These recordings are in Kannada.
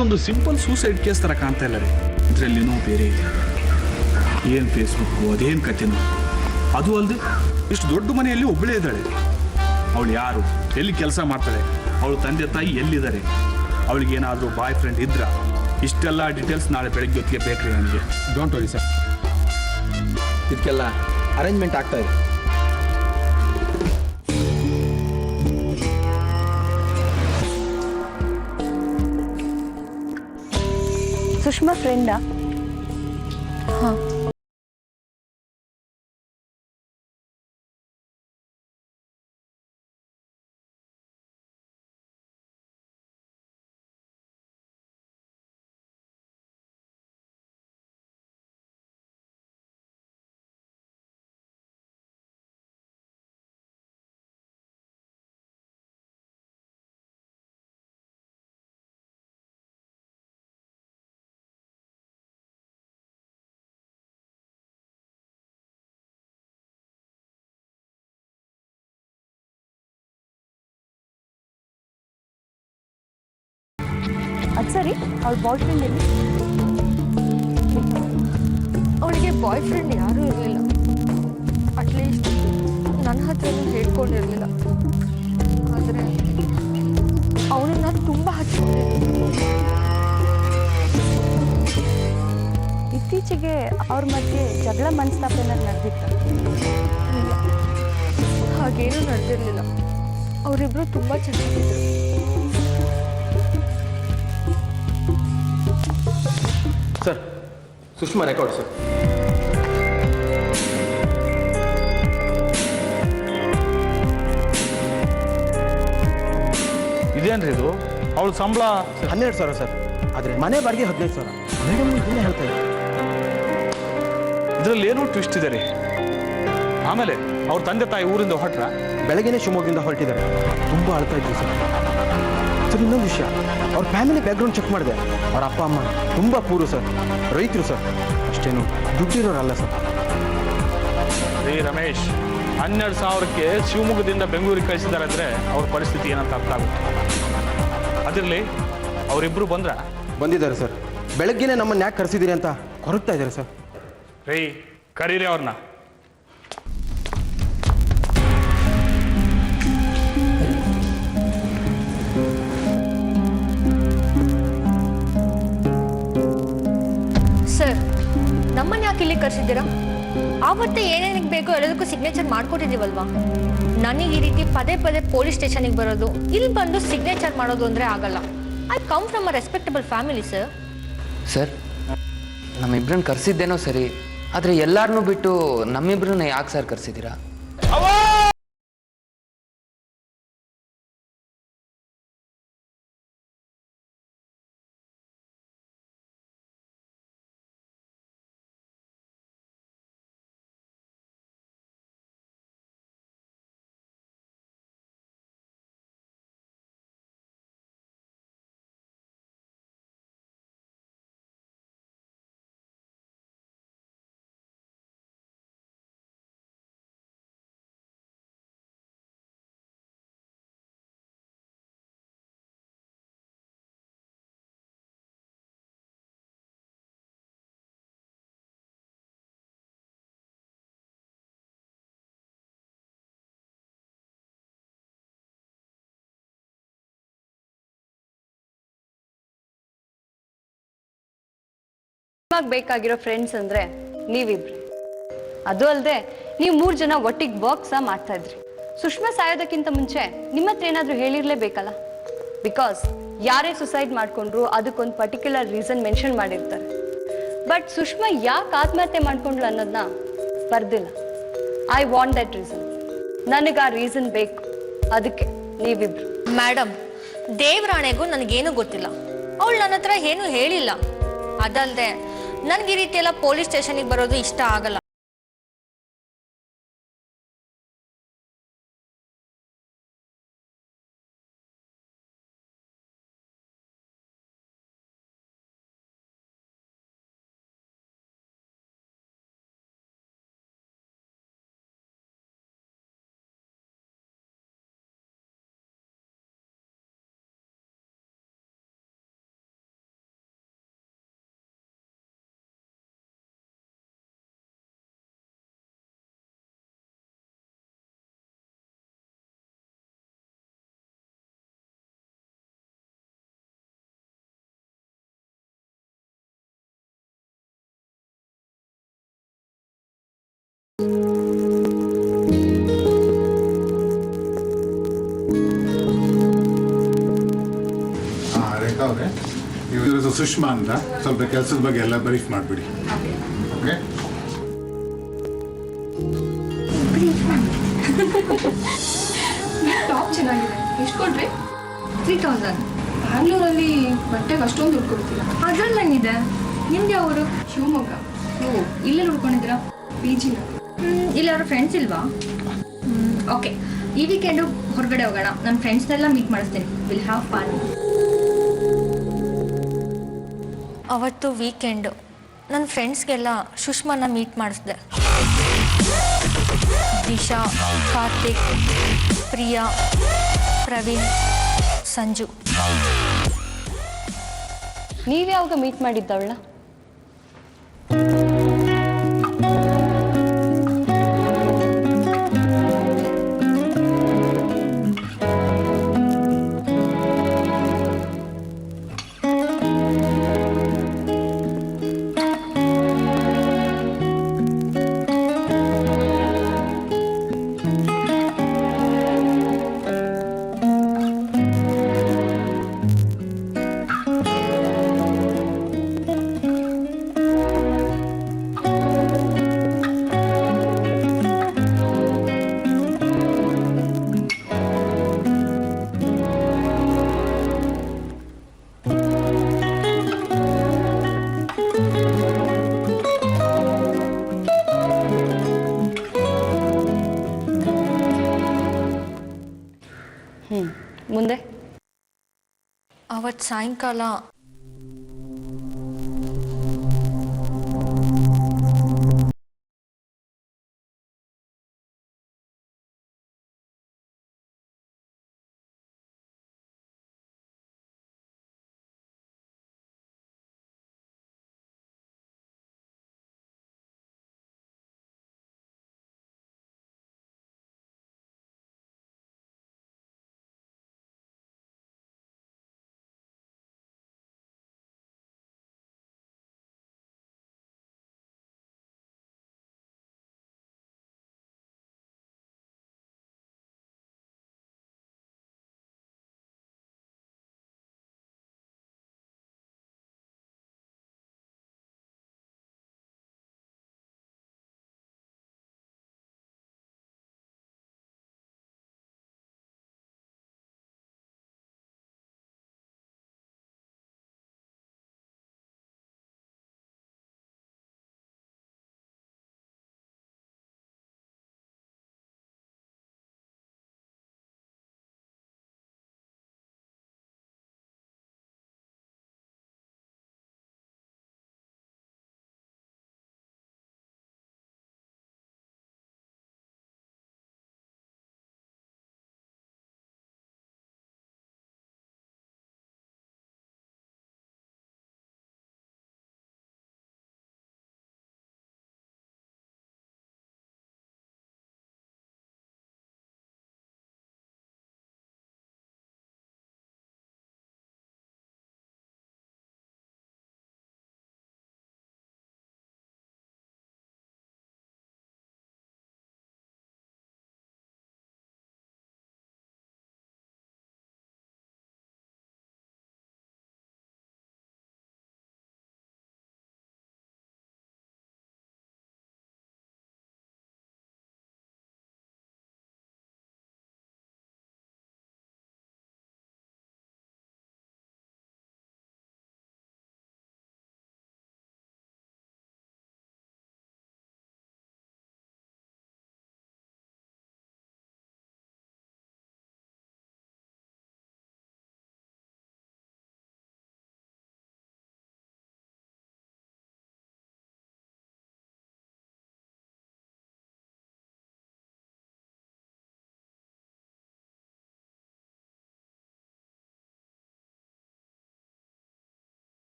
ಇದೊಂದು ಸಿಂಪಲ್ ಸೂಸೈಡ್ ಕೇಸ್ ಥರ ಕಾಣ್ತಾ ಇಲ್ಲ ರೀ. ಇದರಲ್ಲಿನೂ ಬೇರೆ ಇದೆ. ಏನು ಫೇಸ್ಬುಕ್ಕು ಅದೇನು ಕಥೆನೋ. ಅದು ಅಲ್ಲದೆ ಇಷ್ಟು ದೊಡ್ಡ ಮನೆಯಲ್ಲಿ ಒಬ್ಬಳೇ ಇದ್ದಾಳೆ. ಅವಳು ಯಾರು, ಎಲ್ಲಿ ಕೆಲಸ ಮಾಡ್ತಾಳೆ, ಅವಳು ತಂದೆ ತಾಯಿ ಎಲ್ಲಿದ್ದಾರೆ, ಅವಳಿಗೇನಾದರೂ ಬಾಯ್ ಫ್ರೆಂಡ್ ಇದ್ರ, ಇಷ್ಟೆಲ್ಲ ಡೀಟೇಲ್ಸ್ ನಾಳೆ ಬೆಳಗ್ಗೆ ಹೊತ್ತಿಗೆ ಬೇಕ್ರಿ ನನಗೆ. ಡೋಂಟ್ ವರಿ ಸರ್, ಇದಕ್ಕೆಲ್ಲ ಅರೇಂಜ್ಮೆಂಟ್ ಆಗ್ತಾ ಇದೆ. ಸುಷ್ಮಾ ಫ್ರೆಂಡಾ? ಹಾಂ. ಅದು ಸರಿ, ಅವಳ ಬಾಯ್ ಫ್ರೆಂಡ್ ಎಲ್ಲಿ? ಅವಳಿಗೆ ಬಾಯ್ ಫ್ರೆಂಡ್ ಯಾರೂ ಇರಲಿಲ್ಲ. ಅಟ್ಲೀಸ್ಟ್ ನನ್ನ ಹತ್ರನೂ ಹೇಳ್ಕೊಂಡಿರಲಿಲ್ಲ. ಆದರೆ ಅವನನ್ನ ತುಂಬ ಹಚ್ಕೊಂಡಿದ್ದ. ಇತ್ತೀಚೆಗೆ ಅವ್ರ ಮಧ್ಯೆ ಜಗಳ ಮನಸ್ತಾಪ ನಡೆದಿತ್ತ? ಇಲ್ಲ, ಹಾಗೇನೂ ನಡೆದಿರಲಿಲ್ಲ. ಅವರಿಬ್ಬರು ತುಂಬ ಚೆನ್ನಾಗಿದ್ದರು. Sir, Sushma record sir. ಇದೇನ್ರಿ ಇದು? ಅವಳು ಸಂಬಳ 12,000 ಸರ್. ಆದರೆ ಮನೆ ಬಾಡಿಗೆ 15,000. ಮೇಡಮ್ ಇದನ್ನೇ ಹೇಳ್ತಾ ಇದ್ದಾರೆ. ಇದರಲ್ಲಿ ಏನೋ ಟ್ವಿಸ್ಟ್ ಇದೆ ರೀ. ಆಮೇಲೆ ಅವ್ರ ತಂದೆ ತಾಯಿ ಊರಿಂದ ಹೊರಟ್ರ? ಬೆಳಗ್ಗೆನೇ ಶಿವಮೊಗ್ಗದಿಂದ ಹೊರಟಿದ್ದಾರೆ. ತುಂಬ ಅಳ್ತಾ ಇದ್ವಿ ಸರ್. ಸರ್, ಇನ್ನೊಂದು ವಿಷಯ, ಅವ್ರ ಫ್ಯಾಮಿಲಿ ಬ್ಯಾಕ್ಗ್ರೌಂಡ್ ಚೆಕ್ ಮಾಡಿದೆ. ಅವ್ರ ಅಪ್ಪ ಅಮ್ಮ ತುಂಬ ಪೂರು ಸರ್, ರೈತರು ಸರ್, ಅಷ್ಟೇನು ದುಡ್ಡಿರೋರಲ್ಲ ಸರ್. ರೀ ರಮೇಶ್, 12,000ಕ್ಕೆ ಶಿವಮೊಗ್ಗದಿಂದ ಬೆಂಗಳೂರಿಗೆ ಕಳಿಸಿದ್ದಾರೆ ಅಂದರೆ ಅವ್ರ ಪರಿಸ್ಥಿತಿ ಏನಂತ ಅರ್ಥ ಆಗುತ್ತೆ. ಅದಿರಲಿ, ಅವರಿಬ್ಬರು ಬಂದಿದ್ದಾರೆ ಸರ್. ಬೆಳಗ್ಗೆನೇ ನಮ್ಮನ್ನು ಯಾಕೆ ಕರೆಸಿದ್ದೀರಿ ಅಂತ ಕೊರಗ್ತಾ ಇದ್ದಾರೆ ಸರ್. ರೀ, ಕರೀರಿ ಅವ್ರನ್ನ. ಸರ್, ನಮ್ಮನ್ನು ಯಾಕೆ ಇಲ್ಲಿ ಕರೆಸಿದ್ದೀರಾ? ಆವತ್ತೇ ಏನೇನಿಗೆ ಬೇಕೋ ಎಲ್ಲದಕ್ಕೂ ಸಿಗ್ನೇಚರ್ ಮಾಡ್ಕೊಟ್ಟಿದ್ದೀವಲ್ವಾ? ನನಗೆ ಈ ರೀತಿ ಪದೇ ಪದೇ ಪೊಲೀಸ್ ಸ್ಟೇಷನಿಗೆ ಬರೋದು, ಇಲ್ಲಿ ಬಂದು ಸಿಗ್ನೇಚರ್ ಮಾಡೋದು ಅಂದರೆ ಆಗಲ್ಲ. I come from a respectable family sir. Sir, ನಮ್ಮಿಬ್ರನ್ನ ಕರೆಸಿದ್ದೇನೋ ಸರಿ, ಆದರೆ ಎಲ್ಲಾರನ್ನೂ ಬಿಟ್ಟು ನಮ್ಮಿಬ್ರನ್ನ ಯಾಕೆ ಸರ್ ಕರೆಸಿದ್ದೀರಾ? ಬೇಕಾಗಿರೋ ಫ್ರೆಂಡ್ಸ್ ಅಂದ್ರೆ ನೀವಿಬ್ರು. ಅದು ಅಲ್ಲದೆ ನೀವು 3 ಜನ ಒಟ್ಟಿಗೆ ವರ್ಕ್ ಸಹ ಮಾಡ್ತಾ ಇದ್ರಿ. ಸುಷ್ಮಾ ಸಾಯೋದಕ್ಕಿಂತ ಮುಂಚೆ ನಿಮ್ಮ ಹತ್ರ ಏನಾದರೂ ಹೇಳಿರ್ಲೇಬೇಕಲ್ಲ. ಬಿಕಾಸ್ ಯಾರೇ ಸುಸೈಡ್ ಮಾಡ್ಕೊಂಡ್ರು ಅದಕ್ಕೊಂದು ಪರ್ಟಿಕ್ಯುಲರ್ ರೀಸನ್ ಮೆನ್ಷನ್ ಮಾಡಿರ್ತಾರೆ. ಬಟ್ ಸುಷ್ಮಾ ಯಾಕೆ ಆತ್ಮಹತ್ಯೆ ಮಾಡ್ಕೊಂಡ್ಲು ಅನ್ನೋದನ್ನ ಬರ್ದಿಲ್ಲ. I want that reason. ನನಗೆ ಆ ರೀಸನ್ ಬೇಕು. ಅದಕ್ಕೆ ನೀವಿಬ್ರು. ಮೇಡಮ್, ದೇವರಾಣೆಗೂ ನನಗೇನು ಗೊತ್ತಿಲ್ಲ. ಅವಳು ನನ್ನ ಹತ್ರ ಏನೂ ಹೇಳಿಲ್ಲ. ಅದಲ್ಲದೆ ನನಗೆ ಈ ರೀತಿ ಎಲ್ಲ ಪೊಲೀಸ್ ಸ್ಟೇಷನಿಗೆ ಬರೋದು ಇಷ್ಟ ಆಗಲ್ಲ. ಸುಷ್ಮಾ ಅಂತ ಸ್ವಲ್ಪ ಕೆಲಸದ ಬಗ್ಗೆ ಎಲ್ಲ ಬ್ರೀಫ್ ಮಾಡಿಬಿಡಿ. ಓಕೆ? ಟಾಪ್ ಚೆನ್ನಾಗಿದೆ. ಎಷ್ಟು ಕೊಟ್ರಿ? 3000. ಬ್ಯಾಂಗ್ಳೂರಲ್ಲಿ ಬಟ್ಟೆಗೆ ಅಷ್ಟೊಂದು ದುಡ್ಡು ಕೊಡ್ತೀರಾ? ಅದ್ರಲ್ಲೇನಿದೆ? ನಿಮ್ದು ಯಾವ ಊರು? ಶಿವಮೊಗ್ಗ. ಓ, ಇಲ್ಲೆಲ್ಲಿ ಉಳ್ಕೊಂಡಿದ್ದೀರಾ? ಪಿ ಜಿನ. ಇಲ್ಲಿ ಅವ್ರ ಫ್ರೆಂಡ್ಸ್ ಇಲ್ವಾ? ಓಕೆ, ಈ ವೀಕೆಂಡು ಹೊರಗಡೆ ಹೋಗೋಣ. ನನ್ನ ಫ್ರೆಂಡ್ಸ್ನೆಲ್ಲ ಮೀಟ್ ಮಾಡಿಸ್ತೀನಿ. Will have fun. ಅವತ್ತು ವೀಕೆಂಡು ನನ್ನ ಫ್ರೆಂಡ್ಸ್ಗೆಲ್ಲ ಸುಷ್ಮಾನ ಮೀಟ್ ಮಾಡಿಸ್ದೆ. ದಿಶಾ, ಕಾರ್ತಿಕ್, ಪ್ರಿಯಾ, ಪ್ರವೀಣ್, ಸಂಜು. ನೀವ್ಯಾವಾಗ ಮೀಟ್ ಮಾಡಿದ್ದವಳ? ಮುಂದೆ ಅವತ್ತು ಸಾಯಂಕಾಲ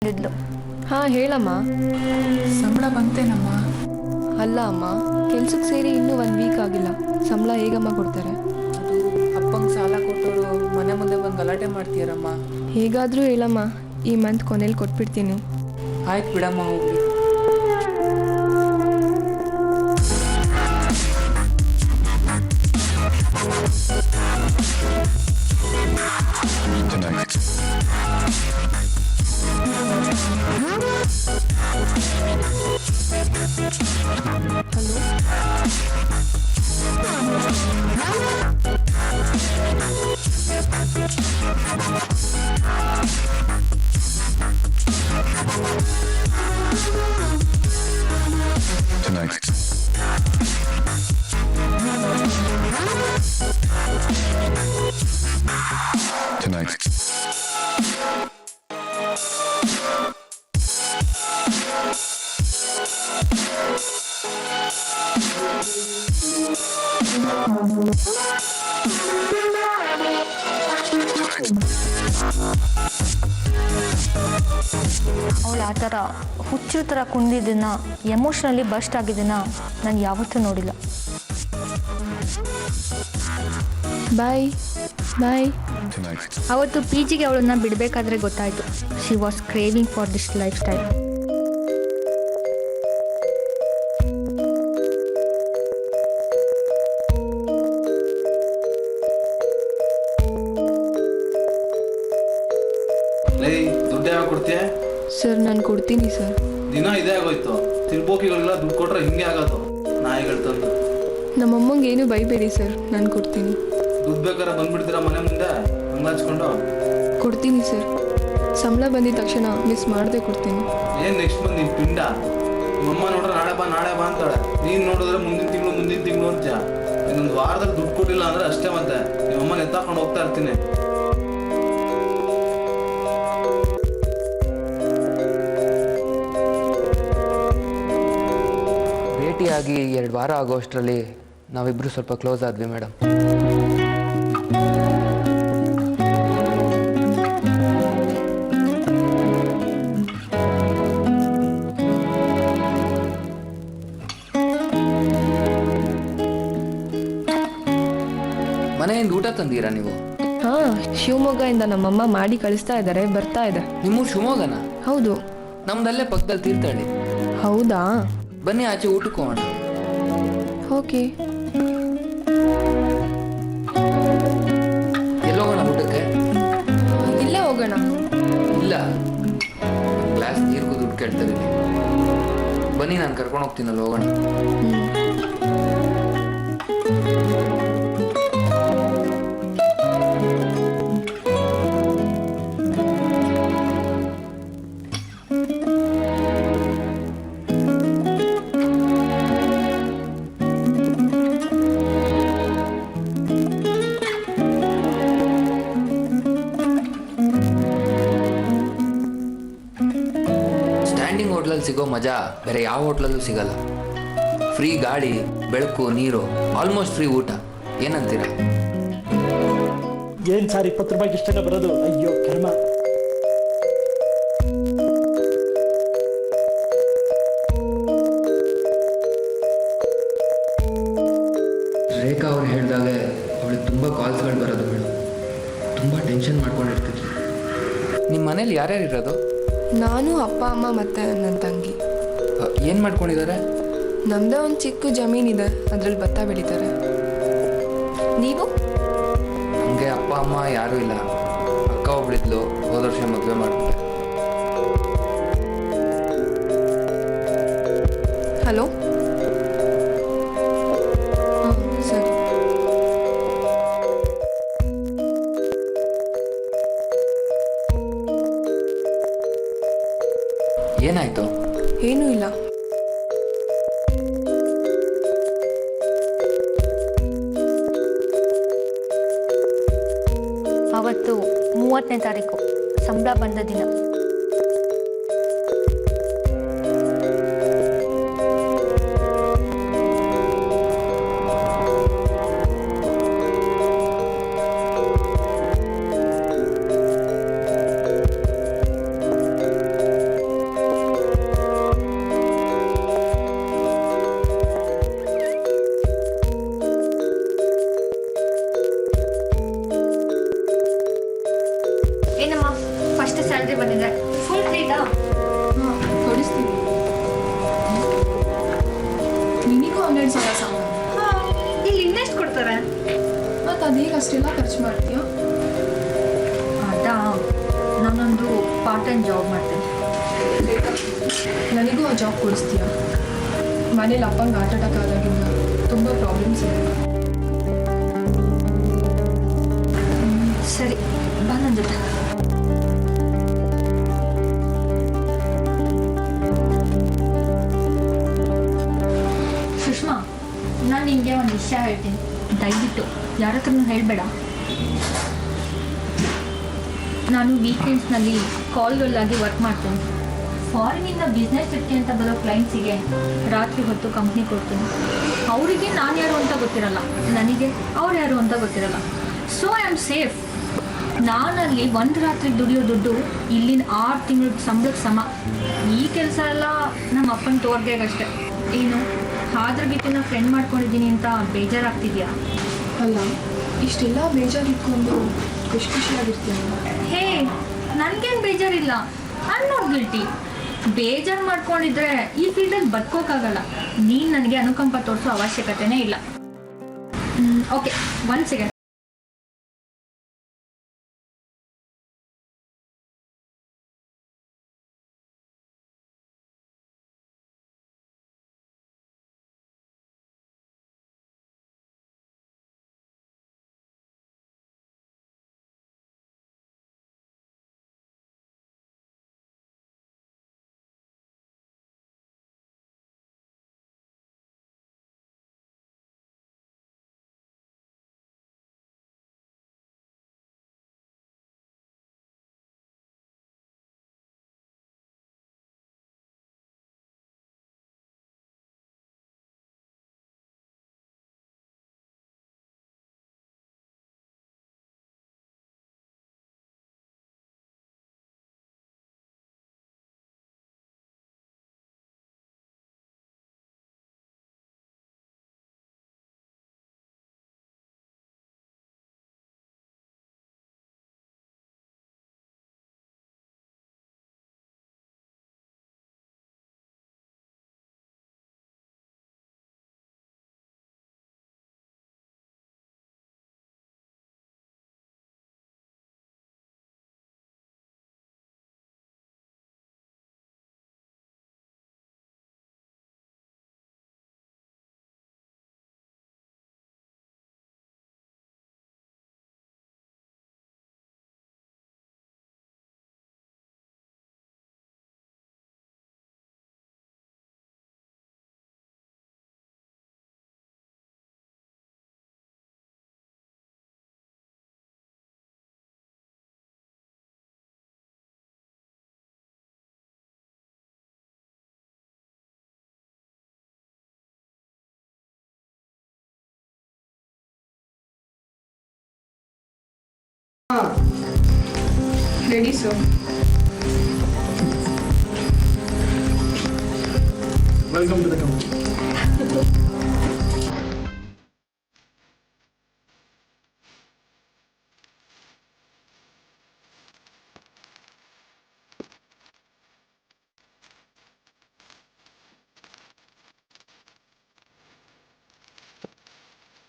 ಇದ್ಲು. ಹಾಂ ಹೇಳಮ್ಮ. ಸಂಬಳ ಬಂತೇನಮ್ಮ? ಅಲ್ಲ ಅಮ್ಮ, ಕೆಲ್ಸಕ್ಕೆ ಸೇರಿ ಇನ್ನೂ 1 ವೀಕ್ ಆಗಿಲ್ಲ. ಸಂಬಳ ಹೇಗಮ್ಮ ಕೊಡ್ತಾರೆ? ಅಪ್ಪಂಗೆ ಸಾಲ ಕೊಟ್ಟವರು ಮನೆ ಮುಂದೆ ಬಂದು ಗಲಾಟೆ ಮಾಡ್ತೀರಮ್ಮ. ಹೇಗಾದರೂ ಹೇಳಮ್ಮ, ಈ ಮಂತ್ ಕೊನೆಯಲ್ಲಿ ಕೊಟ್ಬಿಡ್ತೀನಿ. ಆಯ್ತು ಬಿಡಮ್ಮ, ಹೋಗ್ಲಿ. ಅವಳು ಆ ಥರ ಹುಚ್ಚರ ಥರ ಕುಂದಿದ್ದನ್ನ ಎಮೋಷ್ನಲಿ ಬಸ್ಟ್ ಆಗಿದ್ದನ್ನ ನಾನು ಯಾವತ್ತೂ ನೋಡಿಲ್ಲ. ಬಾಯ್ ಬಾಯ್. ಅವತ್ತು ಪಿ ಜಿಗೆ ಅವಳನ್ನ ಬಿಡಬೇಕಾದ್ರೆ ಗೊತ್ತಾಯಿತು, she was craving for this life style. ದುಡ್ಡು ಯಾವಾಗ ಕೊಡ್ತೀಯ? ಸರ್ ನಾನು ಕೊಡ್ತೀನಿ ಸರ್. ದಿನ ಇದೇ ಆಗೋಯ್ತು. ತಿರ್ಬೋಕಿಗಳಿಗೆಲ್ಲ ದುಡ್ಡು ಕೊಟ್ರೆ ಹಿಂಗೆ ಆಗೋದು ನಾಯಿಗಳು ತಂದು. ನಮ್ಮಮ್ಮಂಗೆ ಏನು ಬೈಬೇಡಿ ಸರ್, ನಾನು ಕೊಡ್ತೀನಿ. ದುಡ್ಡು ಬೇಕಾದ್ರೆ ಬಂದ್ಬಿಡ್ತೀರಾ ಮನೆ ಮುಂದೆ ಹಂಗ ಹಚ್ಕೊಂಡು? ಕೊಡ್ತೀನಿ ಸರ್, ಸಂಬಳ ಬಂದಿದ ತಕ್ಷಣ ಮಿಸ್ ಮಾಡದೆ ಕೊಡ್ತೀನಿ. ಏನು ನೆಕ್ಸ್ಟ್ ಬಂದು ನಿನ್ನ ಪಿಂಡ? ನಿಮ್ಮಮ್ಮ ನೋಡ್ರೆ ನಾಳೆ ಬಾ ಅಂತಾಳೆ. ನೀನು ನೋಡಿದ್ರೆ ಮುಂದಿನ ತಿಂಗಳು ಅಂತ್ಯ. ಇನ್ನೊಂದು ವಾರದಲ್ಲಿ ದುಡ್ಡು ಕೊಟ್ಟಿಲ್ಲ ಅಂದ್ರೆ ಅಷ್ಟೇ. ಮತ್ತೆ ನಿಮ್ಮಮ್ಮನ ಎತ್ತಾಕೊಂಡು ಹೋಗ್ತಾ ಇರ್ತೀನಿ. ಭೇಟಿಯಾಗಿ 2 ವಾರ ಆಗೋಷ್ಟರಲ್ಲಿ ನಾವಿಬ್ಬರು ಸ್ವಲ್ಪ ಕ್ಲೋಸ್ ಆದ್ವಿ ಮೇಡಮ್. ಮನೆಯಿಂದ ಊಟ ತಂದೀರಾ ನೀವು? ಹಾಂ, ಶಿವಮೊಗ್ಗದಿಂದ ನಮ್ಮಮ್ಮ ಮಾಡಿ ಕಳಿಸ್ತಾ ಇದ್ದಾರೆ, ಬರ್ತಾ ಇದೆ. ನಿಮ್ಮೂರು ಶಿವಮೊಗ್ಗನ? ಹೌದು. ನಮ್ದಲ್ಲೇ ಪಕ್ಕದಲ್ಲಿ ತೀರ್ಥಹಳ್ಳಿ. ಹೌದಾ? ಬನ್ನಿ ಆಚೆ ಊಟಕ್ಕೆ ಹೋಗೋಣ. ಓಕೆ. ಎಲ್ಲೋಗೋಣ ಊಟಕ್ಕೆ? ಇಲ್ಲೇ ಹೋಗೋಣ. ಇಲ್ಲ, ಗ್ಲಾಸ್ ನೀರಿಗೂ ದುಡ್ಡು ಕೇಳ್ತಾ ಇದ್ದೀನಿ. ಬನ್ನಿ ನಾನು ಕರ್ಕೊಂಡು ಹೋಗ್ತೀನಲ್ಲ, ಹೋಗೋಣ. ಸ್ಟ್ಯಾಂಡಿಂಗ್ ಹೋಟ್ಲಲ್ಲಿ ಸಿಗೋ ಮಜಾ ಬೇರೆ ಯಾವ ಹೋಟ್ಲಲ್ಲೂ ಸಿಗಲ್ಲ. ಫ್ರೀ ಗಾಳಿ, ಬೆಳಕು, ನೀರು, ಆಲ್ಮೋಸ್ಟ್ ಫ್ರೀ ಊಟ. ಏನಂತೀರಾ? ಏನು ಸರ್ 20 ರೂಪಾಯಿಗೆ ಇಷ್ಟನೇ ಬರೋದು? ಅಯ್ಯೋ ಕರ್ಮ. ರೇಖಾ ಅವ್ರು ಹೇಳಿದಾಗೆ ಅವಳಿಗೆ ತುಂಬ ಕಾಲ್ಸ್ಗಳು ಬರೋದು ಮೇಡಮ್. ತುಂಬ ಟೆನ್ಷನ್ ಮಾಡ್ಕೊಂಡಿರ್ತಿದ್ವಿ. ನಿಮ್ಮ ಮನೇಲಿ ಯಾರ್ಯಾರು ಇರೋದು? ನಾನು, ಅಪ್ಪ, ಅಮ್ಮ ಮತ್ತು ನನ್ನ ತಂಗಿ. ಏನು ಮಾಡ್ಕೊಂಡಿದ್ದಾರೆ? ನಮ್ಮದೇ ಒಂದು ಚಿಕ್ಕ ಜಮೀನಿದೆ, ಅದರಲ್ಲಿ ಭತ್ತ ಬೆಳೀತಾರೆ. ನೀವು? ನಮಗೆ ಅಪ್ಪ ಅಮ್ಮ ಯಾರೂ ಇಲ್ಲ. ಅಕ್ಕ ಒಬ್ಳಿದ್ಲು, ಹೋದ ವರ್ಷ ಮದುವೆ ಮಾಡ್ಬಿಟ್ಟೆ. ಹಲೋ. ಹಾಂ ಸರಿ. ಏನಾಯ್ತು? ಏನೂ ಇಲ್ಲ. ಅವತ್ತು 30ನೇ ತಾರೀಕು ಸಂಬಳ ಬಂದ ದಿನ. ಏನಮ್ಮ, ಫಸ್ಟ್ ಸ್ಯಾಲ್ರಿ ಬಂದಿದೆ, ಫುಲ್ ಟ್ರೀಟಾ? ಹಾಂ, ಕೊಡಿಸ್ತೀನಿ. ನಿನಗೂ 12,000 ಸಂಬಳ. ಹಾಂ, ಇಲ್ಲಿ ಇನ್ನೆಷ್ಟು ಕೊಡ್ತಾರೆ? ಮತ್ತು ಅದೇಗ ಅಷ್ಟೆಲ್ಲ ಖರ್ಚು ಮಾಡ್ತೀಯ? ಅದಾ, ನಾನೊಂದು ಪಾರ್ಟ್ ಟೈಮ್ ಜಾಬ್ ಮಾಡ್ತೇನೆ. ನನಗೂ ಆ ಜಾಬ್ ಕೊಡಿಸ್ತೀಯ? ಮನೇಲಿ ಅಪ್ಪಂಗೆ ಹಾರ್ಟ್ ಅಟ್ಯಾಕ್ ಆದಾಗಿಂದ ತುಂಬ ಪ್ರಾಬ್ಲಮ್ಸ್ ಇದೆ. ಸರಿ, ಬಾ, ದಯವಿಟ್ಟು ಯಾರ ಹತ್ರನೂ ಹೇಳಬೇಡ. ನಾನು ವೀಕೆಂಡ್ಸ್ನಲ್ಲಿ ಕಾಲ್ಗಳಾಗಿ ವರ್ಕ್ ಮಾಡ್ತೀನಿ. ಫಾರಿನಿಂದ ಬಿಸ್ನೆಸ್ ಟ್ರಿಪ್ಗೆ ಅಂತ ಬರೋ ಕ್ಲೈಂಟ್ಸಿಗೆ ರಾತ್ರಿ ಹೊತ್ತು ಕಂಪ್ನಿ ಕೊಡ್ತೀನಿ. ಅವರಿಗೆ ನಾನು ಯಾರು ಅಂತ ಗೊತ್ತಿರಲ್ಲ, ನನಗೆ ಅವ್ರು ಯಾರು ಅಂತ ಗೊತ್ತಿರಲ್ಲ. So I am safe. ನಾನಲ್ಲಿ ಒಂದು ರಾತ್ರಿಗೆ ದುಡಿಯೋ ದುಡ್ಡು ಇಲ್ಲಿನ 6 ತಿಂಗಳ ಸಂಬಳಕ್ಕೆ ಸಮ. ಈ ಕೆಲಸ ಎಲ್ಲ ನಮ್ಮ ಅಪ್ಪನ ತೋರ್ಗೆಗಷ್ಟೆ. ಏನು ಆದ್ರ ಗೀತಿನ ಫ್ರೆಂಡ್ ಮಾಡ್ಕೊಂಡಿದ್ದೀನಿ ಅಂತ ಬೇಜಾರಾಗ್ತಿದ್ಯಾ? ಅಲ್ಲ, ಇಷ್ಟೆಲ್ಲ ಬೇಜಾರಿಟ್ಕೊಂಡು ಖುಷಿ ಖುಷಿಯಾಗಿರ್ತೀನಿ. ಹೇ, ನನಗೇನು ಬೇಜಾರಿಲ್ಲ. I not guilty. ಬೇಜಾರು ಮಾಡ್ಕೊಂಡಿದ್ರೆ ಈ ಫೀಲ್ಡಲ್ಲಿ ಬದುಕೋಕ್ಕಾಗಲ್ಲ. ನೀನು ನನಗೆ ಅನುಕಂಪ ತೋರಿಸೋ ಅವಶ್ಯಕತೆನೇ ಇಲ್ಲ. Okay, 1 second. Ready sir. Welcome to the company.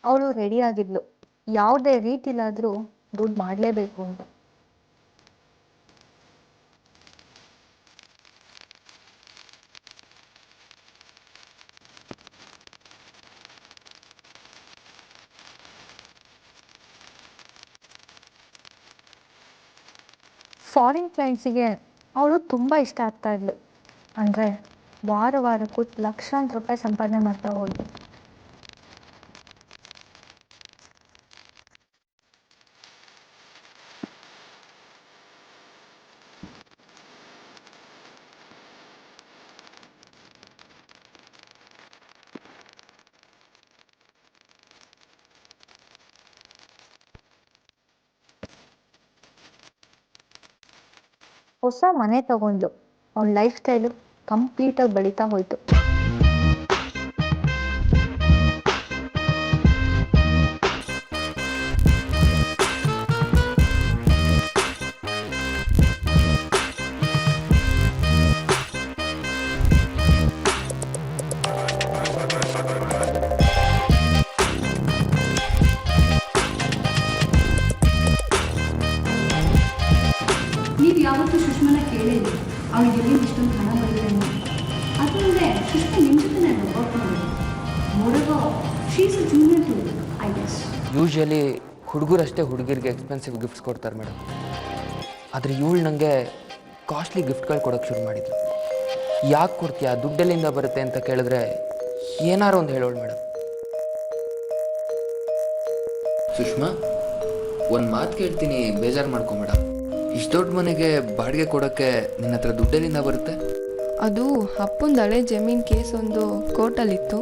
ಅವಳು ರೆಡಿ ಆಗಿದ್ಲು. ಯಾವುದೇ ರೀತಿಲಾದರೂ ದುಡ್ಡು ಮಾಡಲೇಬೇಕು ಅಂತ. ಫಾರಿನ್ ಕ್ಲೈಂಟ್ಸಿಗೆ ಅವಳು ತುಂಬ ಇಷ್ಟ ಆಗ್ತಾ ಇದ್ಲು. ಅಂದರೆ ವಾರಕ್ಕೂ ಲಕ್ಷಾಂತರ ರೂಪಾಯಿ ಸಂಪಾದನೆ ಮಾಡ್ತಾ ಹೋದ್ಲು. ಹೊಸ ಮನೆ ತಗೊಂಡ್ಲು. ಅವಳ ಲೈಫ್ ಸ್ಟೈಲು ಕಂಪ್ಲೀಟಾಗಿ ಬೆಳೀತಾ ಹೋಯ್ತು. ನೀವು ಯಾವತ್ತೂ ಸುಷ್ಮನ ಕೇಳಿಲ್ಲ ಅವಳಿಗೆ ಎಲ್ಲಿ ಇಷ್ಟೊಂದು ಹಣ ಬರುತ್ತೆ ಅಂತ. ಅದಲ್ಲದೆ ಸುಷ್ಮಾ ನಿಮ್ಮ ಜೊತೆ ವರ್ಕ್ ಮಾಡೋದು. ನೋಡೋದು she's a junior to I guess. Usually ಹುಡುಗರಷ್ಟೇ ಹುಡುಗಿರಿಗೆ ಎಕ್ಸ್ಪೆನ್ಸಿವ್ ಗಿಫ್ಟ್ಸ್ ಕೊಡ್ತಾರೆ ಮೇಡಮ್. ಆದರೆ ಇವಳು ನನಗೆ ಕಾಸ್ಟ್ಲಿ ಗಿಫ್ಟ್ಗಳು ಕೊಡೋಕ್ಕೆ ಶುರು ಮಾಡಿದ್ರು. ಯಾಕೆ ಕೊಡ್ತೀಯಾ, ದುಡ್ಡೆಲ್ಲಿಂದ ಬರುತ್ತೆ ಅಂತ ಕೇಳಿದ್ರೆ ಏನಾರು ಒಂದು ಹೇಳೋಳು ಮೇಡಮ್. ಸುಷ್ಮಾ, ಒಂದು ಮಾತು ಕೇಳ್ತೀನಿ, ಬೇಜಾರು ಮಾಡ್ಕೊಂಬೇಡ. ಇಷ್ಟು ದೊಡ್ಡ ಮನೆಗೆ ಬಾಡಿಗೆ ಕೊಡೋಕ್ಕೆ ನಿನ್ನ ಹತ್ರ ದುಡ್ಡೆಲ್ಲಿಂದ ಬರುತ್ತೆ? ಅದು ಅಪ್ಪನ ಹಳೆ ಜಮೀನ್ ಕೇಸ್ ಒಂದು ಕೋರ್ಟಲ್ಲಿತ್ತು.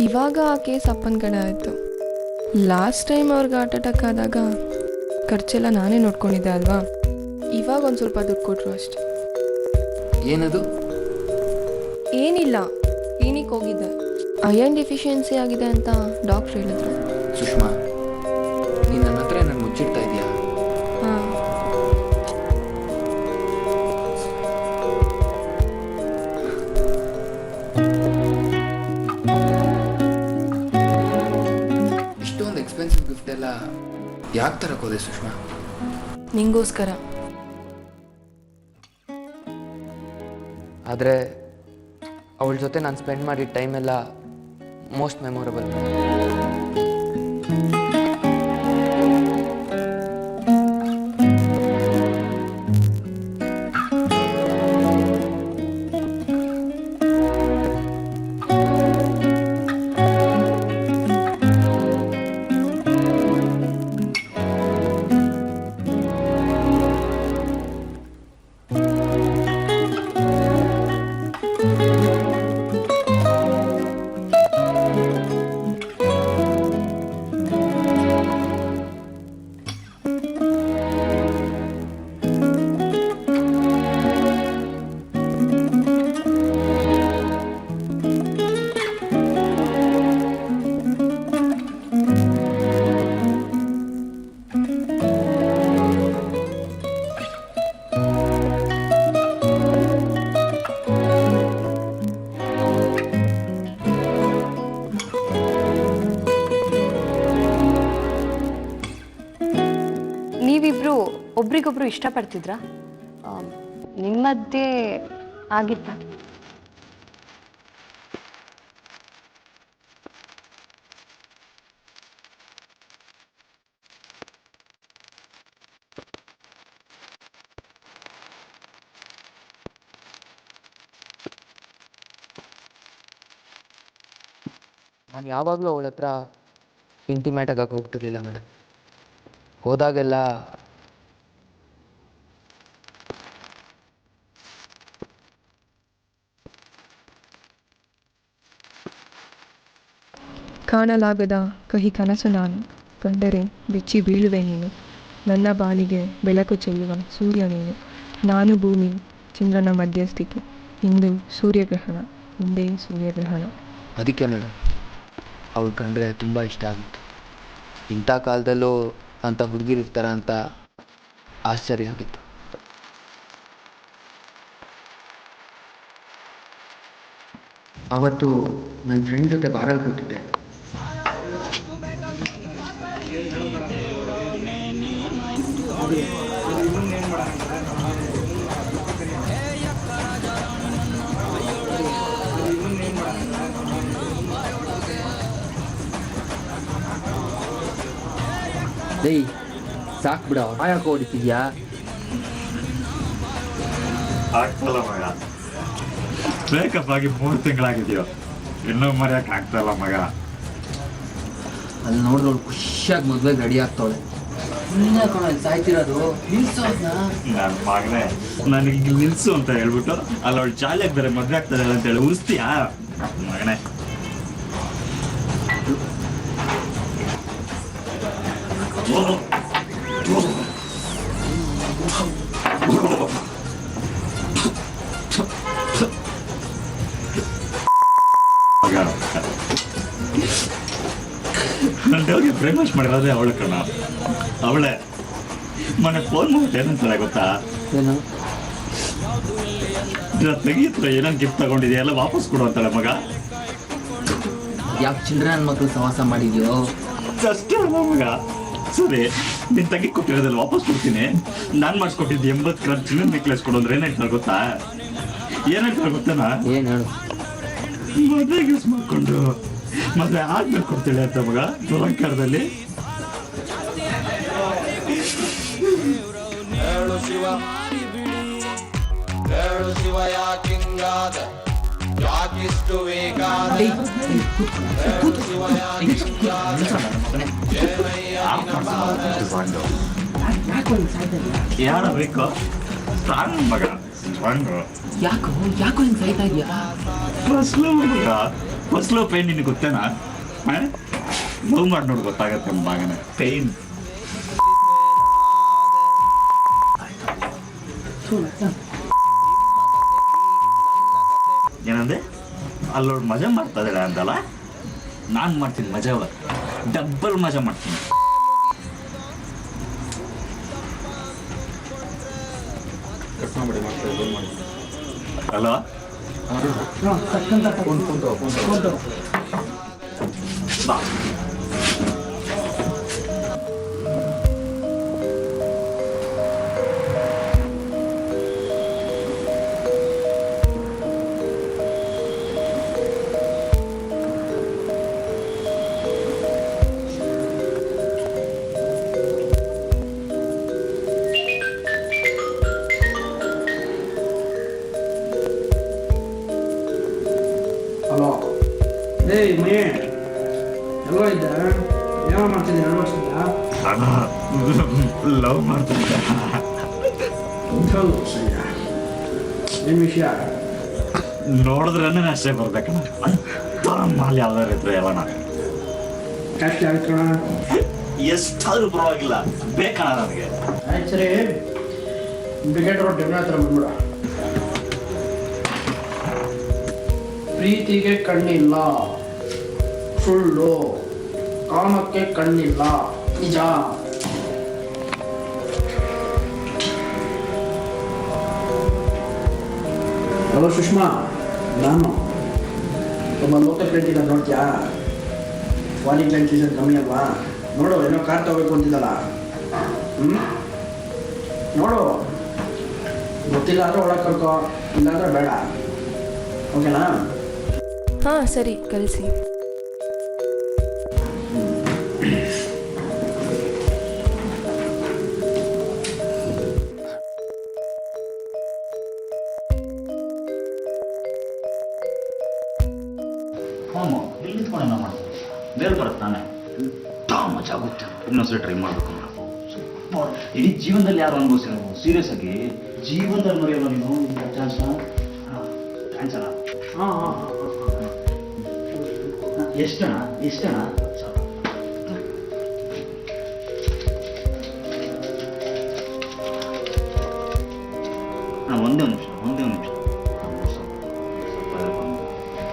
ಇವಾಗ ಆ ಕೇಸ್ ಅಪ್ಪನ ಕಡೆ ಆಯಿತು. ಲಾಸ್ಟ್ ಟೈಮ್ ಅವ್ರಿಗೆ ಹಾರ್ಟ್ ಅಟ್ಯಾಕ್ ಆದಾಗ ಖರ್ಚೆಲ್ಲ ನಾನೇ ನೋಡ್ಕೊಂಡಿದ್ದೆ ಅಲ್ವಾ. ಇವಾಗ ಒಂದು ಸ್ವಲ್ಪ ದುಡ್ಡು ಕೊಟ್ಟರು ಅಷ್ಟೆ. ಏನದು? ಏನಿಲ್ಲ, ಕ್ಲಿನಿಕ್ ಹೋಗಿದ್ದೆ. ಅಯರ್ನ್ ಡೆಫಿಷಿಯನ್ಸಿ ಆಗಿದೆ ಅಂತ ಡಾಕ್ಟ್ರ್ ಹೇಳಿದ್ರು. ಸುಷ್ಮಾ, ನೀನು ನನ್ನ ಹತ್ರ ನಾನು ಮುಚ್ಚಿಡ್ತಾ ಇದೆಯಾ? ಹಾಂ, ಇಷ್ಟೊಂದು ಎಕ್ಸ್ಪೆನ್ಸಿವ್ ಗಿಫ್ಟ್ ಎಲ್ಲ ಯಾಕೆ ತರಕೋದೆ ಸುಷ್ಮಾ? ನಿಂಗೋಸ್ಕರ. ಆದರೆ ಅವಳ ಜೊತೆ ನಾನು ಸ್ಪೆಂಡ್ ಮಾಡಿದ ಟೈಮೆಲ್ಲ ಮೋಸ್ಟ್ ಮೆಮೊರಬಲ್. ನೀವಿಬ್ರು ಒಬ್ರಿಗೊಬ್ರು ಇಷ್ಟಪಡ್ತಿದ್ರಾ? ನಿಮ್ಮ ಮಧ್ಯೆ ಆಗಿತ್ತ? ನಾನು ಯಾವಾಗಲೂ ಅವಳ ಹತ್ರ ಇಂಟಿಮೇಟ್ ಆಗಕ್ಕೆ ಹೋಗ್ತಿರ್ಲಿಲ್ಲ ಮೇಡಮ್. ಹೋದಾಗೆಲ್ಲ ಕಾಣಲಾಗದ ಕಹಿ ಕನಸು ನಾನು, ಕಂಡರೆ ಬೆಚ್ಚಿ ಬೀಳುವೆ ನೀನು. ನನ್ನ ಬಾಳಿಗೆ ಬೆಳಕು ಚೆಲ್ಲುವ ಸೂರ್ಯ ನೀನು. ನಾನು ಭೂಮಿ ಚಂದ್ರನ ಮಧ್ಯಸ್ಥಿತಿ. ಇಂದು ಸೂರ್ಯಗ್ರಹಣ, ಹಿಂದೆ ಸೂರ್ಯಗ್ರಹಣ. ಅದಕ್ಕೆ ಮೇಡಮ್ ಅವಳು ಕಂಡ್ರೆ ತುಂಬ ಇಷ್ಟ ಆಗಿತ್ತು. ಇಂಥ ಕಾಲದಲ್ಲೂ ಅಂಥ ಹುಡುಗಿರಿರ್ತಾರ ಅಂತ ಆಶ್ಚರ್ಯ ಆಗಿತ್ತು. ಅವತ್ತು ನನ್ನ ಫ್ರೆಂಡ್ ಜೊತೆ ಬಾರಲ್ಲಿ ಕೂತಿದ್ದೆ. ಡೇಯ್ ಸಾಕು ಬಿಡ, ಯಾಕೆ ಹೊಡಿತಿದ್ಯಾ? ಆಗ್ತಲ್ಲ ಮಗ, ಬ್ರೇಕಪ್ ಆಗಿ 3 ತಿಂಗಳಾಗಿದೆಯೋ, ಇನ್ನೂ ಮರೆಯಕ್ಕೆ ಆಗ್ತಲ್ಲ ಮಗ. ಅಲ್ಲಿ ನೋಡಿದ್ರೆ ಅವ್ಳು ಖುಷಿಯಾಗಿ ಮದುವೆಗೆ ರೆಡಿ ಆಗ್ತಾವಳೆ. ಸಾಯ್ತಿರೋದು ನನ್ನ ಮಗನೇ, ನನಗೆ ನಿಲ್ಸು ಅಂತ ಹೇಳ್ಬಿಟ್ಟು ಅಲ್ಲಿ ಅವಳು ಜಾಲಿಯಾಗಿ ಬೇರೆ ಮದುವೆ ಆಗ್ತದೆ ಅಂತ ಹೇಳಿ ಉರಿಸ್ತೀಯಾ ಮಗನೇ? ನನ್ನ ದೇವ್ರಿಗೆ ಬ್ರೇಕ್ ವಾಶ್ ಮಾಡಿರೋದೇ ಅವಳ ಕಣ. ಅವಳೆ ಮನೆ ಫೋನ್ ಮಾಡ್ಬಿಟ್ಟು ಏನಂತಾರೆ ಗೊತ್ತಾ? ಏನು ತೆಗೀತ್ರ ಏನನ್ ಗಿಫ್ಟ್ ತಗೊಂಡಿದ್ಯಾ ಎಲ್ಲ ವಾಪಸ್ ಕೊಡು ಅಂತಾಳೆ ಮಗ. ಯಾಕೆ ಚಿಲ್ಡ್ರೆ ನನ್ನ ಮಕ್ಕಳು ಸವಾಸ ಮಾಡಿದ್ಯೋ? ಅಷ್ಟೇ ಅಲ್ಲ ಮಗ. ಸರಿ, ನಿನ್ ತಂಗಿ ಕೊಟ್ಟಿರೋದ್ರಲ್ಲಿ ವಾಪಸ್ ಕೊಡ್ತೀನಿ. ನಾನು ಮಾಡಿಸ್ಕೊಟ್ಟಿದ್ದು 80 ಗ್ರಾಮ್ ಚಿನ್ನದ ನೆಕ್ಲೆಸ್ ಕೊಡು ಅಂದ್ರೆ ಏನ್ ಹೇಳ್ತಾರೆ ಗೊತ್ತಾ? ಗೊತ್ತನಾ? ಏನು ಹೇಳು? ಮದುವೆ ಯೂಸ್ ಮಾಡ್ಕೊಂಡು ಮದುವೆ ಆದ್ಮೇಲೆ ಕೊಡ್ತಾಳೆ ಅಂತ ಮಗ, ದುರಂಕಾರದಲ್ಲಿ. ಯಾರ ಬೇಕು ಸ್ಟ್ರಾಂಗ್ ಮಗ ಸ್ಟ್ರಾಂಗ್ ಯಾಕೋ ಹಿಂಗೆ ಸಾಯ್ತಾ ಇದೆಯಾ? ಫಸ್ಲು ಮಗ ಫಸ್ಲು ಪೇನ್ ನಿನಗೆ ಗೊತ್ತೇನಾ? ನೋವು ಮಾಡಿ ನೋಡಿ ಗೊತ್ತಾಗತ್ತೆ ಮಗನೇ ಪೇನ್. ಏನಂದೆ ಅಲ್ಲೋಡು ಮಜಾ ಮಾಡ್ತಾ ಇದ್ದಾಳೆ ಅಂತಲ್ಲ, ನಾನು ಮಾಡ್ತೀನಿ ಮಜಾ, ಡಬ್ಬಲ್ ಮಜಾ ಮಾಡ್ತೀನಿ. ಹಲೋ ಬಾ. ಹಲೋ ಏಯ್ ಮೇ ಎಲ್ಲೋ ಇದ್ದ ಏನೋ ಮಾಡ್ತಿದ್ದೆ ಏನೋ ಮಾಡ್ತಿದ್ದ ಲವ್ ಮಾಡ್ತಿದ್ದೆ. ಏನು ವಿಷಯ? ನೋಡಿದ್ರೇನೆ ಅಷ್ಟೇ ಬರ್ಬೇಕಣ್ಣ, ಅಂತ ಮಾಲ್ ಯಾವ್ದಾರು ಇದ್ರೆ ಹೇಳೋಣ. ಕ್ಯಾಶ್ ಆಯ್ತು ಕಣ. ಎಷ್ಟಾದ್ರೂ ಪರವಾಗಿಲ್ಲ, ಬೇಕಣ್ಣ ನನಗೆ. ಆಯ್ತು ಸರಿ, ಬ್ರಿಗೇಡ್ ರೋಡ್ ಡೆಮ್ನ ಹತ್ರ ಬಂದ್ಬಿಡ. ಪ್ರೀತಿಗೆ ಕಣ್ಣಿಲ್ಲ, ಸುಳ್ಳು, ಕಾಮಕ್ಕೆ ಕಣ್ಣಿಲ್ಲ, ನಿಜ. ಹಲೋ ಸುಷ್ಮಾ, ನಾನು ತುಂಬ ಲೋಕ ಪ್ಲೇಟಿಲ್ಲ ನೋಡ್ತೀಯಾ? ವಾಲಿಂಗ್ ಲೈನ್ ಸೀಸನ್ ಕಮ್ಮಿ ಅಲ್ವಾ? ನೋಡು, ಏನೋ ಕಾರ್ ತಗೋಬೇಕು ಅಂತಿದ್ದಲ್ಲ. ನೋಡು, ಗೊತ್ತಿಲ್ಲ ಅಂದರೆ ಒಳಗೆ ಕರ್ಕೋ, ಇಲ್ಲಾಂದ್ರೆ ಬೇಡ. ಓಕೆನಾ? ಹಾಂ ಸರಿ, ಕಳಿಸಿ. ಹೋಮೋ ಇಲ್ಲಿ ನಿಂತ್ಕೊಂಡೇನೋ ಮಾಡ್ತೀನಿ, ಬೇರೆ ಬರುತ್ತಾನೆ ಮಜಾ ಆಗುತ್ತೆ. ಇನ್ನೊಂದ್ಸರಿ ಟ್ರೈ ಮಾಡಬೇಕು. ಇಡೀ ಜೀವನದಲ್ಲಿ ಯಾರು ಅನುಭವಿಸಿರೋ ಸೀರಿಯಸ್ ಆಗಿ ಜೀವನದಲ್ಲಿ ಮರೆಯೋಲ್ಲ ನೀನು ಚಾನ್ಸ್. ಚಾನ್ಸ್ ಅಲ್ಲ. ಹಾಂ ಹಾಂ ಎಷ್ಟಣ ಎಷ್ಟಣ? ಒಂದೇ ನಿಮಿಷ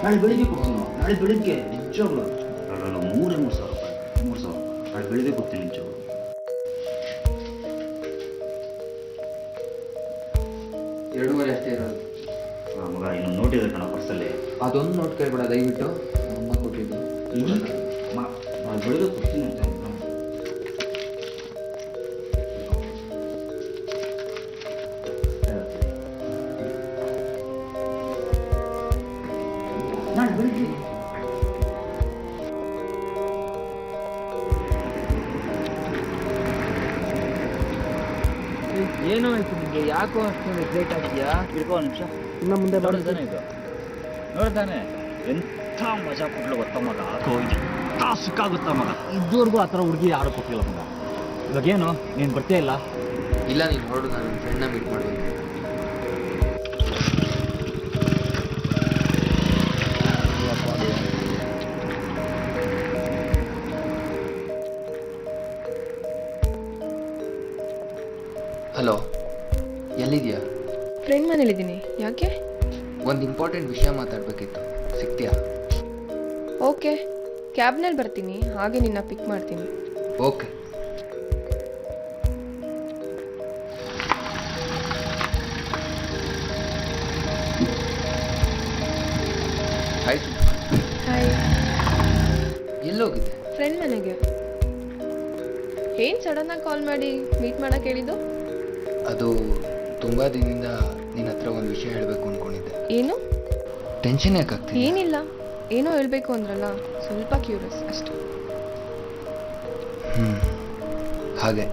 ನಾಳೆ ಬೆಳಿಗ್ಗೆ ಕೊಡ್ತೀನಿ. ನಾಳೆ ಬೆಳಿಗ್ಗೆ ನಿಜವಾಗ್ಲು 3,000 ರೂಪಾಯಿ ನಾಳೆ ಬೆಳಿಗ್ಗೆ ಕೊಡ್ತೀನಿ ನಿಜವಾಗ್ಲು. 2.5 ಅಷ್ಟೇ ಇರೋದು. ಮಗ ಇನ್ನೊಂದು ನೋಟ್ ಇದೆ ಕಣ ಪರ್ಸಲ್ಲಿ, ಅದೊಂದು ನೋಟ್ ಕೇಳ್ಬೇಡ ದಯವಿಟ್ಟು. ಅಮ್ಮ ಕೊಟ್ಟಿದ್ದು ನಾಳೆ ಬೆಳಿಗ್ಗೆ ಕೊಡ್ತೀನಿ ಅಂತ. ನಾಳೆ ಬೆಳಿಗ್ಗೆ ಏನೋ ಆಯ್ತು ನಿಮಗೆ? ಯಾಕೋ ಅಷ್ಟೊಂದು ಎಕ್ಸೈಟ್ ಆಗಿದೆಯಾ? ಇರ್ಕೋ ಒಂದು ನಿಮಿಷ. ಇನ್ನು ಮುಂದೆ ನೋಡ್ತಾನೆ ಇದು ನೋಡ್ತಾನೆ ಎಂಥ ಮಜಾ ಕೊಡ್ಲು ಗೊತ್ತ ಮಗ. ಎಂಥ ಸುಖಾಗುತ್ತ ಮಗ. ಇದುವರೆಗೂ ಆ ಥರ ಹುಡುಗಿ ಯಾರು ಕೊಟ್ಟಿಲ್ಲ ಮಗ. ಇವಾಗೇನು ನೀನು ಬರ್ತೀಯ ಇಲ್ಲ? ಇಲ್ಲ, ನೀನು ಹೊರಡು, ನಾನು ನನ್ನ ಫ್ರೆಂಡ್ನ ಮೀಟ್ ಮಾಡಬೇಕು. ಹಲೋ, ಎಲ್ಲಿದೆಯಾ? ಫ್ರೆಂಡ್ ಮನೇಲಿದ್ದೀನಿ. ಯಾಕೆ? ಒಂದು ಇಂಪಾರ್ಟೆಂಟ್ ವಿಷಯ ಮಾತಾಡಬೇಕಿತ್ತು, ಸಿಗ್ತೀಯಾ? ಓಕೆ, ಕ್ಯಾಬ್ನಲ್ಲಿ ಬರ್ತೀನಿ, ಹಾಗೆ ನಿನ್ನ ಪಿಕ್ ಮಾಡ್ತೀನಿ. ಓಕೆ. ಹಾಯ್. ಹಾಯ್. ಎಲ್ಲೋಗಿದೆ? ಫ್ರೆಂಡ್ ಮನೆಗೆ. ಏನು ಸಡನ್ನಾಗಿ ಕಾಲ್ ಮಾಡಿ ಮೀಟ್ ಮಾಡೋಕ್ಕೆ ಹೇಳಿದ್ದು? ಅದು ತುಂಬ ದಿನದಿಂದ ನಿನ್ನ ಹತ್ರ ಒಂದು ವಿಷಯ ಹೇಳಬೇಕು ಅಂದ್ಕೊಂಡಿದ್ದೆ. ಏನು? ಟೆನ್ಷನ್ ಯಾಕಾಗ್ತಿದೆ? ಏನಿಲ್ಲ, ಏನೋ ಹೇಳಬೇಕು ಅಂದ್ರಲ್ಲ, ಸ್ವಲ್ಪ ಕ್ಯೂರಿಯಸ್ ಅಷ್ಟೇ. ಹಾಗೆ.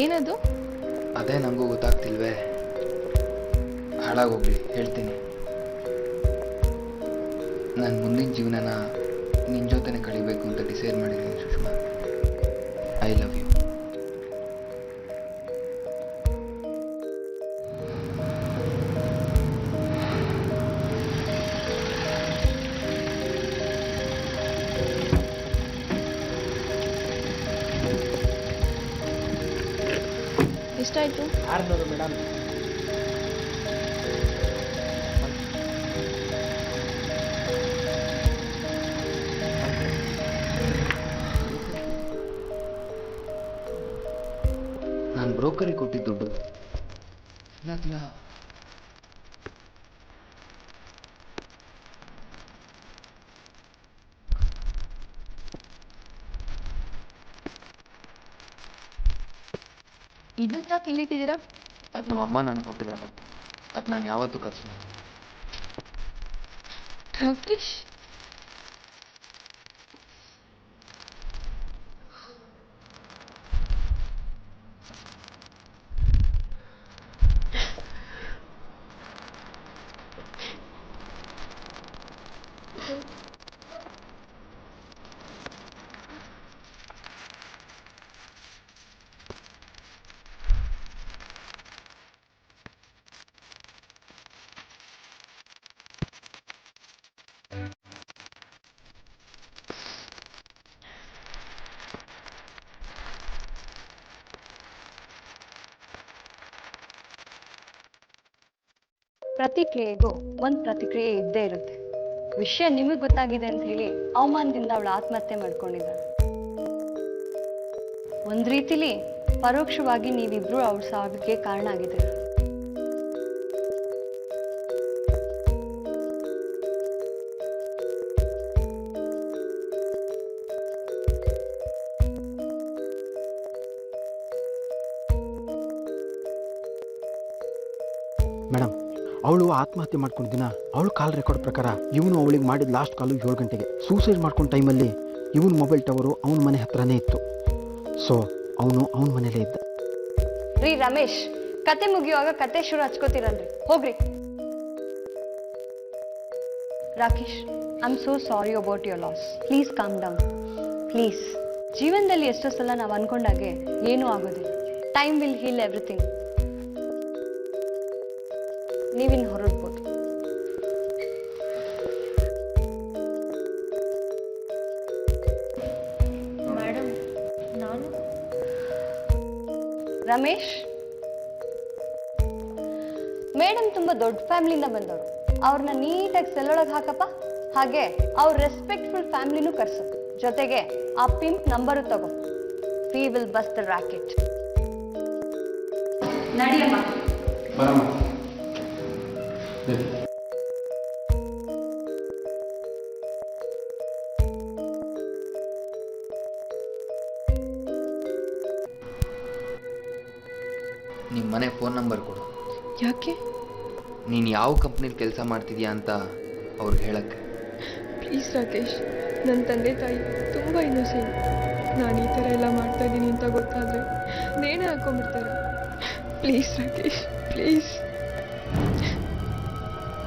ಏನದು? ಅದೇ ನನಗೂ ಗೊತ್ತಾಗ್ತಿಲ್ವೇ. ಹಾಳಾಗೋಗ್ಲಿ, ಹೇಳ್ತೀನಿ. ನಾನು ಮುಂದಿನ ಜೀವನನ ನಿನ್ನ ಜೊತೆನೇ ಕಳಿಬೇಕು ಅಂತ ಡಿಸೈಡ್ ಮಾಡಿದ್ದೀನಿ ಸುಷ್ಮಾ. ಎಷ್ಟಾಯಿತು? 600 ಮೇಡಮ್. ನಾನು ಬ್ರೋಕರಿಗೆ ಕೊಟ್ಟಿದ್ದು ದುಡ್ಡು ಇದನ್ನ ಯಾಕೆ ಇಲ್ಲಿಟ್ಟಿದ್ದೀರಾ? ಅದು ನಮ್ಮ ಅಮ್ಮ ನನಗೆ ಕೊಟ್ಟಿದ್ದಾರೆ. ಅದು ನಾನು ಯಾವತ್ತೂ ಖರ್ಚು ಮಾಡಿಲ್ಲ. ರಾಕೇಶ್, ಪ್ರತಿಕ್ರಿಯೆಗೂ ಒಂದು ಪ್ರತಿಕ್ರಿಯೆ ಇದ್ದೇ ಇರುತ್ತೆ. ವಿಷಯ ನಿಮಗೆ ಗೊತ್ತಾಗಿದೆ ಅಂತ ಹೇಳಿ ಅವಮಾನದಿಂದ ಅವಳು ಆತ್ಮಹತ್ಯೆ ಮಾಡ್ಕೊಂಡಿದ್ದಾಳೆ. ಒಂದು ರೀತಿಲಿ ಪರೋಕ್ಷವಾಗಿ ನೀವಿಬ್ರು ಅವಳ ಸಾವಿಗೆ ಕಾರಣ ಆಗಿದ್ದೀರ. ಮೇಡಮ್, ಅವಳು ಆತ್ಮಹತ್ಯೆ ಮಾಡ್ಕೊಂಡ ದಿನ ಅವಳು ಕಾಲ್ ರೆಕಾರ್ಡ್ ಪ್ರಕಾರ ಇವನು ಅವಳಿಗೆ ಮಾಡಿದ ಲಾಸ್ಟ್ ಕಾಲು 7 ಗಂಟೆಗೆ. ಸೂಸೈಡ್ ಮಾಡ್ಕೊಂಡ ಟೈಮಲ್ಲಿ ಇವನು ಮೊಬೈಲ್ ಟವರು ಅವನ ಮನೆ ಹತ್ರನೇ ಇತ್ತು. ಸೊ ಅವನು ಅವನ ಮನೇಲೇ ಇದ್ದ. ರೀ ರಮೇಶ್, ಕತೆ ಮುಗಿಯುವಾಗ ಕತೆ ಶುರು ಹಚ್ಕೋತೀರಲ್ರಿ, ಹೋಗ್ರಿ. Rakesh, I am so sorry about your loss. Please calm down, please. ಜೀವನದಲ್ಲಿ ಎಷ್ಟೋ ಸಲ ನಾವು ಅನ್ಕೊಂಡಾಗೆ ಏನೂ ಆಗೋದಿಲ್ಲ. Time will heal everything. ನೀವಿನ್ನು ಹೊರಡ್ಬೋದು. ಮೇಡಮ್, ನಾನು ರಮೇಶ್, ಮೇಡಮ್ ತುಂಬಾ ದೊಡ್ಡ ಫ್ಯಾಮಿಲಿಯಿಂದ ಬಂದವರು. ಅವ್ರನ್ನ ನೀಟಾಗಿ ಸೆಲ್ಲೊಳಗೆ ಹಾಕಪ್ಪ. ಹಾಗೆ ಅವ್ರ ರೆಸ್ಪೆಕ್ಟ್ಫುಲ್ ಫ್ಯಾಮಿಲಿನೂ ಕರ್ಸು. ಜೊತೆಗೆ ಆ ಪಿಂಪ್ ನಂಬರು ತಗೋ. We will bust the racket. ನಡಿಯಮ್ಮ. ಬರಮ್ಮ. ನಿಮ್ಮ ಮನೆ ಫೋನ್ ನಂಬರ್ ಕೊಡು. ಯಾಕೆ? ನೀನು ಯಾವ ಕಂಪ್ನಿಲಿ ಕೆಲಸ ಮಾಡ್ತಿದ್ಯಾ ಅಂತ ಅವ್ರಿಗೆ ಹೇಳಕ್ಕೆ. ಪ್ಲೀಸ್ ರಾಕೇಶ್, ನನ್ನ ತಂದೆ ತಾಯಿ ತುಂಬ ಇನ್ನೋಸೆಂಟ್. ನಾನು ಈ ಥರ ಎಲ್ಲ ಮಾಡ್ತಾ ಇದ್ದೀನಿ ಅಂತ ಗೊತ್ತಾದರೆ ನೇಣೆ ಹಾಕೊಂಡ್ಬಿಡ್ತಾರೆ. Please Rakesh, please.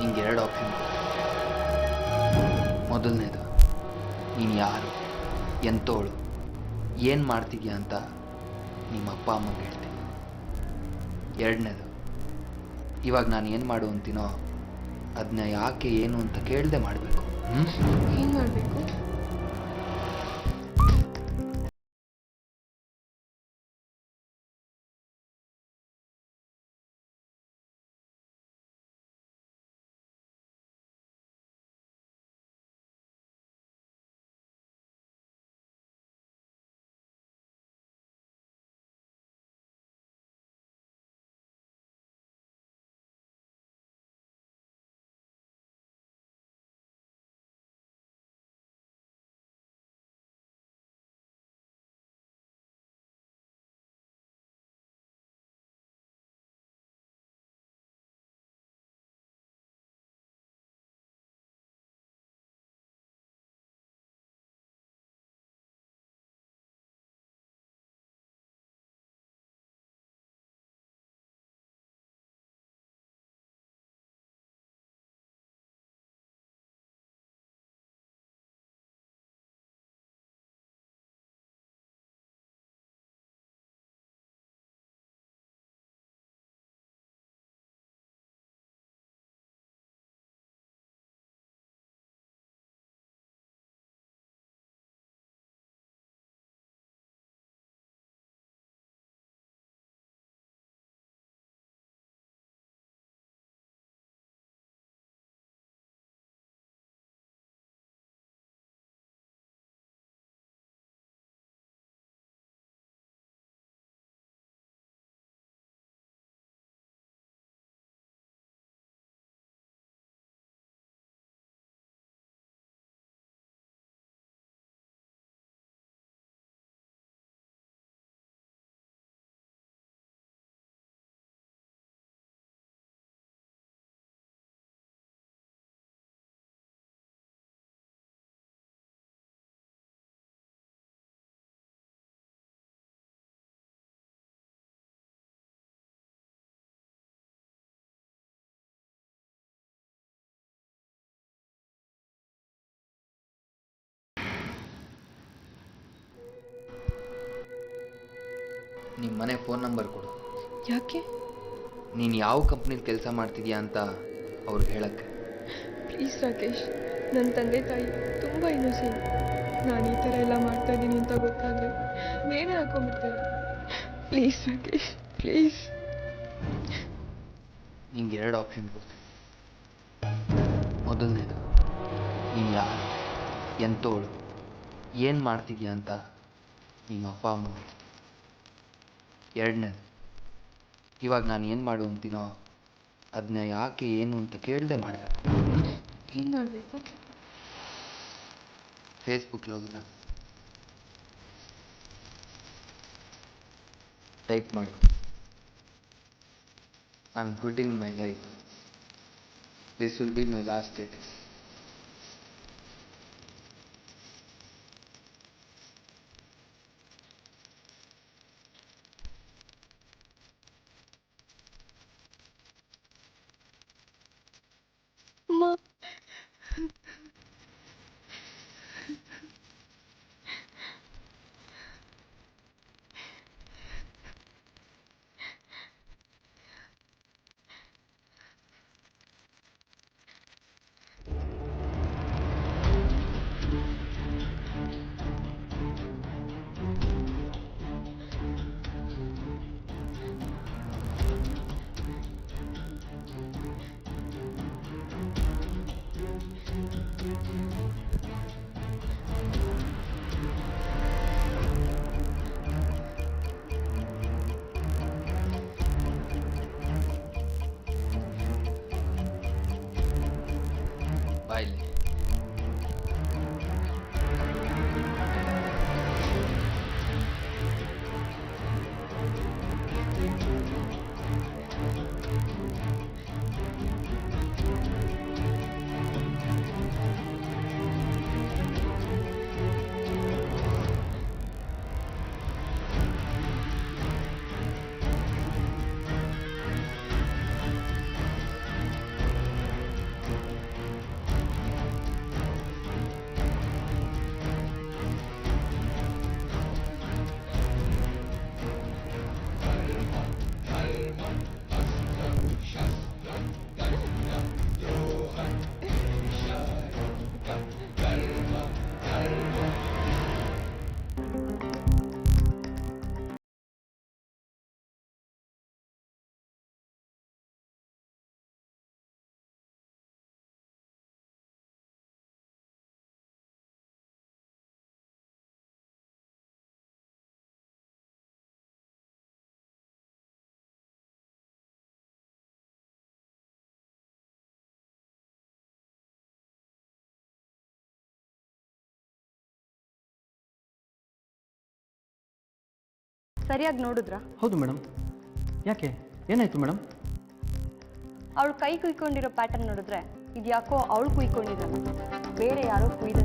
ನಿಂಗೆ 2 ಆಪ್ಷನ್. ಮೊದಲನೇದು, ನೀನು ಯಾರು, ಎಂಥವಳು, ಏನು ಮಾಡ್ತಿದ್ಯಾ ಅಂತ ನಿಮ್ಮ ಅಪ್ಪ ಅಮ್ಮಗೆ ಹೇಳ್ತೀನಿ. 2ನೇದು, ಇವಾಗ ನಾನು ಏನು ಮಾಡು ಅಂತೀನೋ ಅದನ್ನ ಯಾಕೆ ಏನು ಅಂತ ಕೇಳದೆ ಮಾಡಬೇಕು. ಏನು ಮಾಡಬೇಕು? ನಿಮ್ಮ ಮನೆ ಫೋನ್ ನಂಬರ್ ಕೊಡು. ಯಾಕೆ? ನೀನು ಯಾವ ಕಂಪ್ನಿಲಿ ಕೆಲಸ ಮಾಡ್ತಿದ್ಯಾ ಅಂತ ಅವ್ರಿಗೆ ಹೇಳಕ್ಕೆ. ಪ್ಲೀಸ್ ರಾಕೇಶ್, ನನ್ನ ತಂದೆ ತಾಯಿ ತುಂಬ ಇನ್ನೋಸೆಂಟ್. ನಾನು ಈ ಥರ ಎಲ್ಲ ಮಾಡ್ತಾ ಇದ್ದೀನಿ ಅಂತ ಗೊತ್ತಾದರೆ ಬೇರೆ ಹಾಕೊಂಡ್ಬಿಡ್ತಾರೆ. Please Rakesh, please. ನಿಂಗೆ 2 ಆಪ್ಷನ್ ಕೊಡ್ತೀನಿ. ಮೊದಲನೇದು, ನೀನು ಯಾರು, ಎಂಥೋಳು, ಏನು ಮಾಡ್ತಿದ್ಯಾ ಅಂತ ನಿಮ್ಮ ಅಪ್ಪ ಅಮ್ಮ. 2ನೇದು, ಇವಾಗ ನಾನು ಏನು ಮಾಡು ಅಂತೀನೋ ಅದನ್ನ ಯಾಕೆ ಏನು ಅಂತ ಕೇಳದೆ ಮಾಡಿದೆ. ಏನು ಮಾಡಬೇಕು? ಫೇಸ್ಬುಕ್ ಹೋಗಿಲ್ಲ, ಟೈಪ್ ಮಾಡು, I am quitting my life, this will be my last day. ಬಾಯ್ಲಿ. ಸರಿಯಾಗಿ ನೋಡಿದ್ರಾ? ಹೌದು ಮೇಡಮ್. ಯಾಕೆ, ಏನಾಯಿತು ಮೇಡಮ್? ಅವಳು ಕೈ ಕುಯ್ಕೊಂಡಿರೋ ಪ್ಯಾಟರ್ನ್ ನೋಡಿದ್ರೆ ಇದು ಯಾಕೋ ಅವಳು ಕುಯ್ಕೊಂಡಿದ್ದಲ್ಲ, ಬೇರೆ ಯಾರೋ ಕುಯ್ದ.